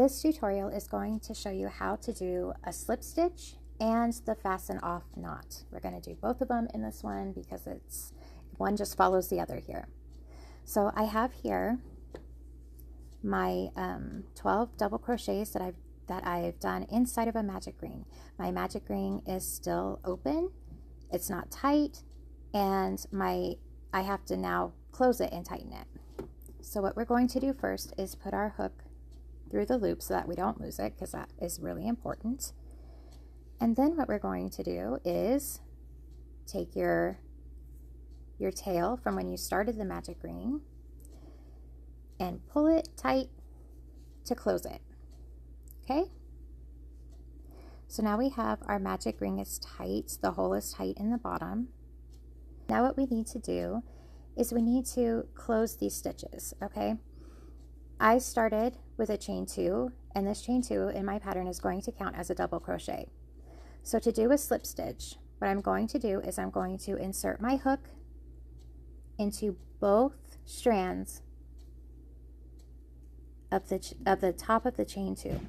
This tutorial is going to show you how to do a slip stitch and the fasten off knot. We're going to do both of them in this one because one just follows the other here. So I have here my 12 double crochets that I've done inside of a magic ring. My magic ring is still open, it's not tight, and I have to now close it and tighten it. So what we're going to do first is put our hook through the loop so that we don't lose it, because that is really important. And then what we're going to do is take your tail from when you started the magic ring and pull it tight to close it. Okay? So now we have our magic ring is tight, the hole is tight in the bottom. Now what we need to do is we need to close these stitches, okay? I started with a chain 2, and this chain 2 in my pattern is going to count as a double crochet. So to do a slip stitch, what I'm going to do is I'm going to insert my hook into both strands of the top of the chain 2.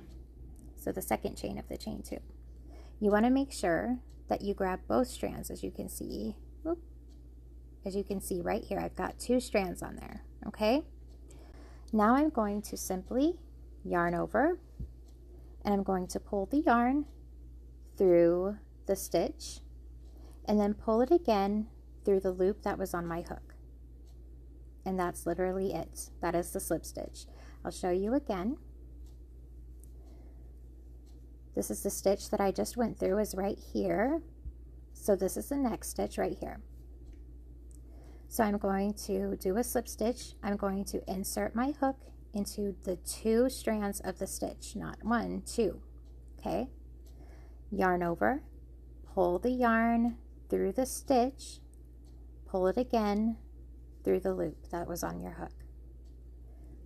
So the second chain of the chain 2. You want to make sure that you grab both strands, as you can see. Whoop. As you can see right here, I've got 2 strands on there, okay? Now I'm going to simply yarn over, and I'm going to pull the yarn through the stitch, and then pull it again through the loop that was on my hook. And that's literally it. That is the slip stitch. I'll show you again. This is the stitch that I just went through, is right here. So this is the next stitch right here. So I'm going to do a slip stitch. I'm going to insert my hook into the 2 strands of the stitch, not 1, 2, okay? Yarn over, pull the yarn through the stitch, pull it again through the loop that was on your hook.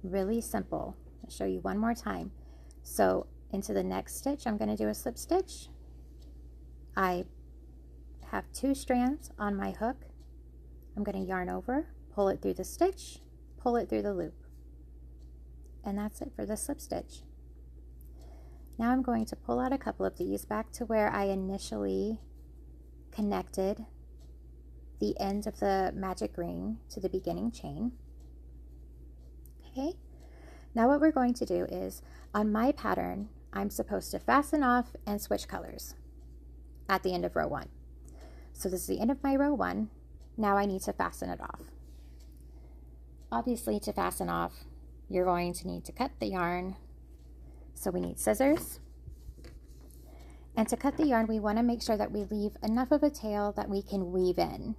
Really simple. I'll show you one more time. So into the next stitch, I'm going to do a slip stitch. I have 2 strands on my hook. I'm going to yarn over, pull it through the stitch, pull it through the loop. And that's it for the slip stitch. Now I'm going to pull out a couple of these back to where I initially connected the end of the magic ring to the beginning chain. Okay, now what we're going to do is, on my pattern, I'm supposed to fasten off and switch colors at the end of row 1. So this is the end of my row 1. Now I need to fasten it off. Obviously, to fasten off, you're going to need to cut the yarn. So we need scissors. And to cut the yarn, we want to make sure that we leave enough of a tail that we can weave in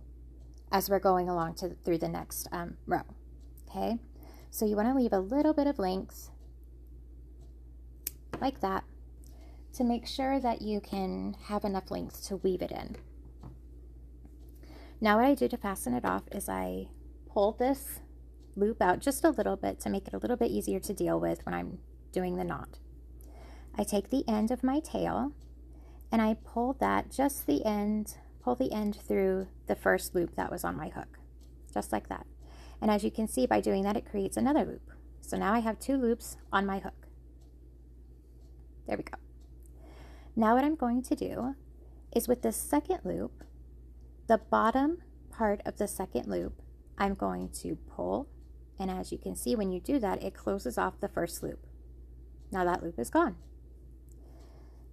as we're going along through the next row. Okay? So you want to leave a little bit of length, like that, to make sure that you can have enough length to weave it in. Now what I do to fasten it off is I pull this loop out just a little bit to make it a little bit easier to deal with when I'm doing the knot. I take the end of my tail and I pull the end through the first loop that was on my hook, just like that. And as you can see, by doing that, it creates another loop. So now I have 2 loops on my hook. There we go. Now what I'm going to do is, with the second loop, the bottom part of the second loop, I'm going to pull, and as you can see, when you do that, it closes off the first loop. Now that loop is gone.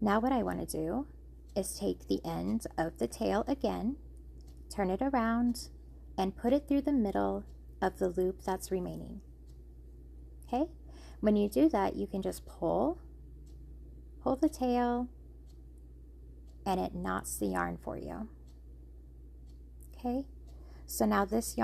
Now what I want to do is take the end of the tail again, turn it around, and put it through the middle of the loop that's remaining. Okay? When you do that, you can just pull the tail, and it knots the yarn for you. Okay, so now this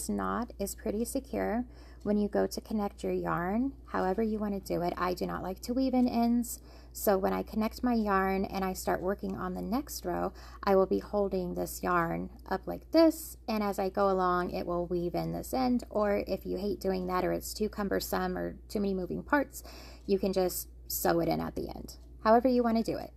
knot is pretty secure. When you go to connect your yarn, however you want to do it, I do not like to weave in ends. So when I connect my yarn and I start working on the next row, I will be holding this yarn up like this, and as I go along, it will weave in this end. Or if you hate doing that, or it's too cumbersome or too many moving parts, you can just sew it in at the end. However you want to do it.